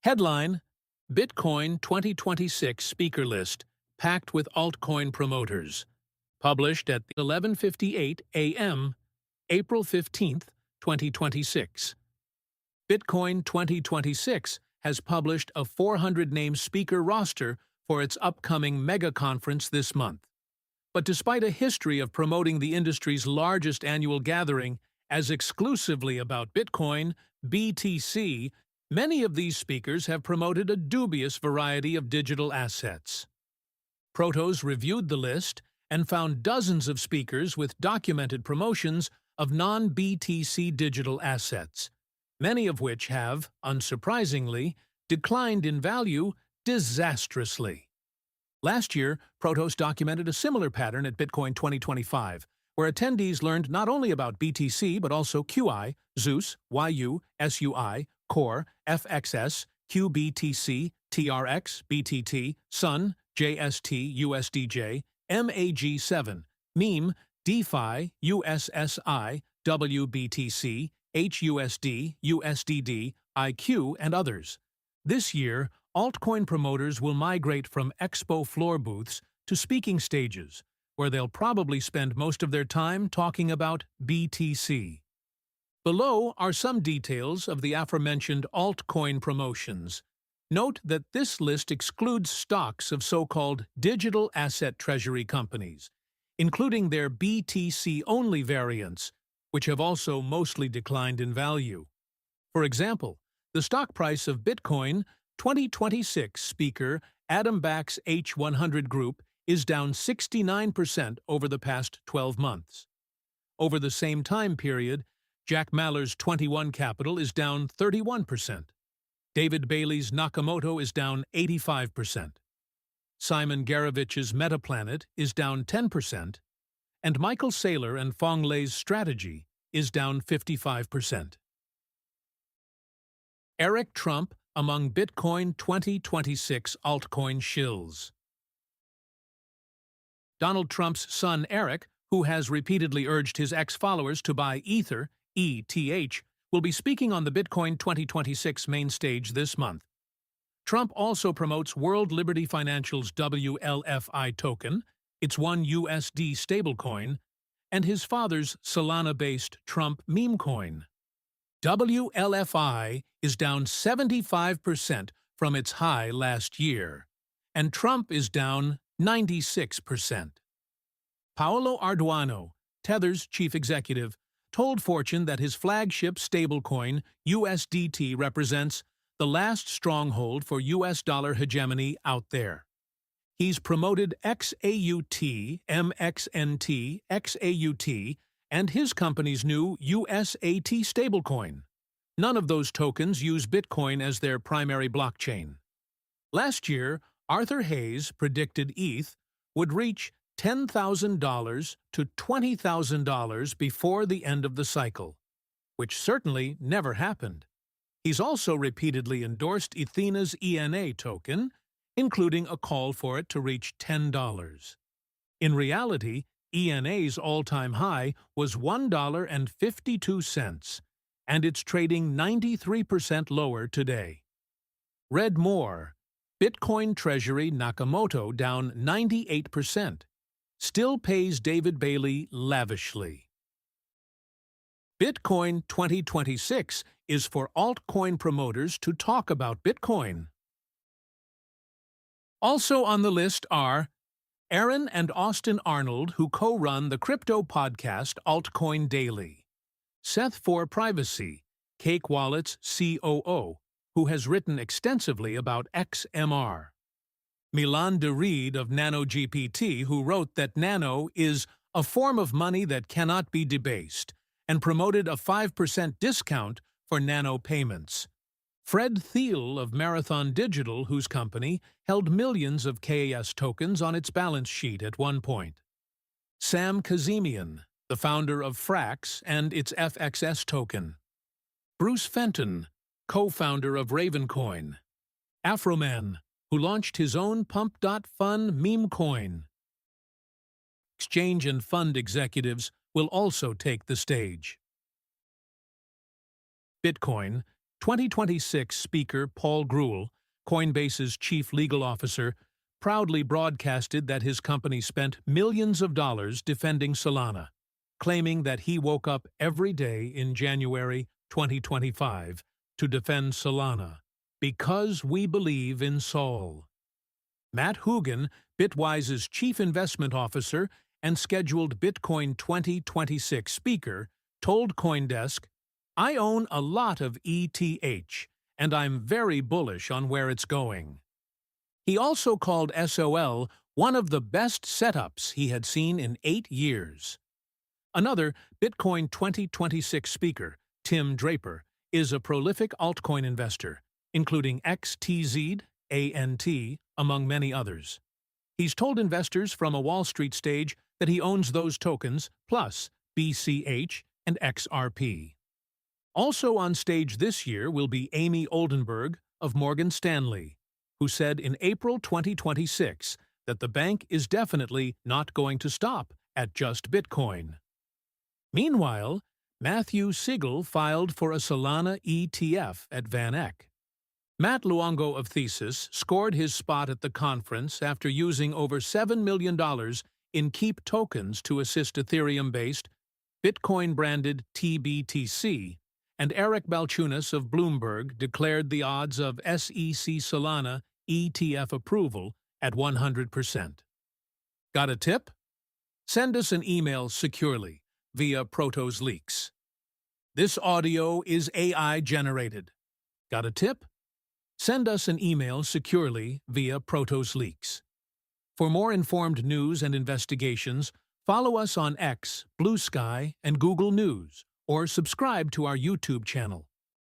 Headline: Bitcoin 2026 Speaker List, packed with altcoin promoters. Published at 11:58 a.m., April 15, 2026. Bitcoin 2026 has published a 400-name speaker roster for its upcoming mega conference this month. But despite a history of promoting the industry's largest annual gathering as exclusively about Bitcoin, BTC, many of these speakers have promoted a dubious variety of digital assets. Protos reviewed the list and found dozens of speakers with documented promotions of non-BTC digital assets, many of which have, unsurprisingly, declined in value disastrously. Last year, Protos documented a similar pattern at Bitcoin 2025, where attendees learned not only about BTC but also QI, Zeus, YU, SUI, Core, FXS, QBTC, TRX, BTT, Sun, JST, USDJ, MAG7, Meme, DeFi, USSI, WBTC, HUSD, USDD, IQ, and others. This year, altcoin promoters will migrate from expo floor booths to speaking stages, where they'll probably spend most of their time talking about BTC. Below are some details of the aforementioned altcoin promotions. Note that this list excludes stocks of so-called digital asset treasury companies, including their BTC-only variants, which have also mostly declined in value. For example, the stock price of Bitcoin 2026 speaker Adam Back's H100 Group is down 69% over the past 12 months. Over the same time period, Jack Mallers' 21 Capital is down 31%. David Bailey's Nakamoto is down 85%. Simon Garovich's Metaplanet is down 10%, and Michael Saylor and Fong Lei's Strategy is down 55%. Eric Trump among Bitcoin 2026 altcoin shills. Donald Trump's son Eric, who has repeatedly urged his ex-followers to buy Ether, ETH, will be speaking on the Bitcoin 2026 main stage this month. Trump also promotes World Liberty Financial's WLFI token, its one USD stablecoin, and his father's Solana-based Trump meme coin. WLFI is down 75% from its high last year, and Trump is down 96%. Paolo Arduano, Tether's chief executive, told Fortune that his flagship stablecoin, USDT, represents the last stronghold for US dollar hegemony out there. He's promoted XAUT, MXNT, XAUT, and his company's new USAT stablecoin. None of those tokens use Bitcoin as their primary blockchain. Last year, Arthur Hayes predicted ETH would reach $10,000 to $20,000 before the end of the cycle, which certainly never happened. He's also repeatedly endorsed Ethena's ENA token, including a call for it to reach $10. In reality, ENA's all-time high was $1.52, and it's trading 93% lower today. Read more. Bitcoin Treasury Nakamoto down 98%. Still pays David Bailey lavishly. Bitcoin 2026 is for altcoin promoters to talk about Bitcoin. Also on the list are Aaron and Austin Arnold, who co-run the crypto podcast Altcoin Daily; Seth for Privacy, Cake Wallet's COO, who has written extensively about XMR; Milan de Reed of NanoGPT, who wrote that Nano is a form of money that cannot be debased, and promoted a 5% discount for nano payments; Fred Thiel of Marathon Digital, whose company held millions of KAS tokens on its balance sheet at one point; Sam Kazemian, the founder of Frax and its FXS token; Bruce Fenton, co-founder of Ravencoin; Afroman, who launched his own Pump.Fun meme coin. Exchange and fund executives will also take the stage. Bitcoin 2026 speaker Paul Grewal, Coinbase's chief legal officer, proudly broadcasted that his company spent millions of dollars defending Solana, claiming that he woke up every day in January 2025 to defend Solana, because we believe in Sol. Matt Hougan, Bitwise's chief investment officer and scheduled Bitcoin 2026 speaker, told CoinDesk, "I own a lot of ETH, and I'm very bullish on where it's going." He also called SOL one of the best setups he had seen in 8 years. Another Bitcoin 2026 speaker, Tim Draper, is a prolific altcoin investor, including XTZ, ANT, among many others. He's told investors from a Wall Street stage that he owns those tokens, plus BCH and XRP. Also on stage this year will be Amy Oldenburg of Morgan Stanley, who said in April 2026 that the bank is definitely not going to stop at just Bitcoin. Meanwhile, Matthew Siegel filed for a Solana ETF at Van Eck. Matt Luongo of Thesis scored his spot at the conference after using over $7 million in Keep tokens to assist Ethereum-based, Bitcoin-branded TBTC, and Eric Balchunas of Bloomberg declared the odds of SEC Solana ETF approval at 100%. Got a tip? Send us an email securely via Protos Leaks. This audio is AI-generated. Got a tip? Send us an email securely via Protos Leaks. For more informed news and investigations, follow us on X, Blue Sky, and Google News, or subscribe to our YouTube channel.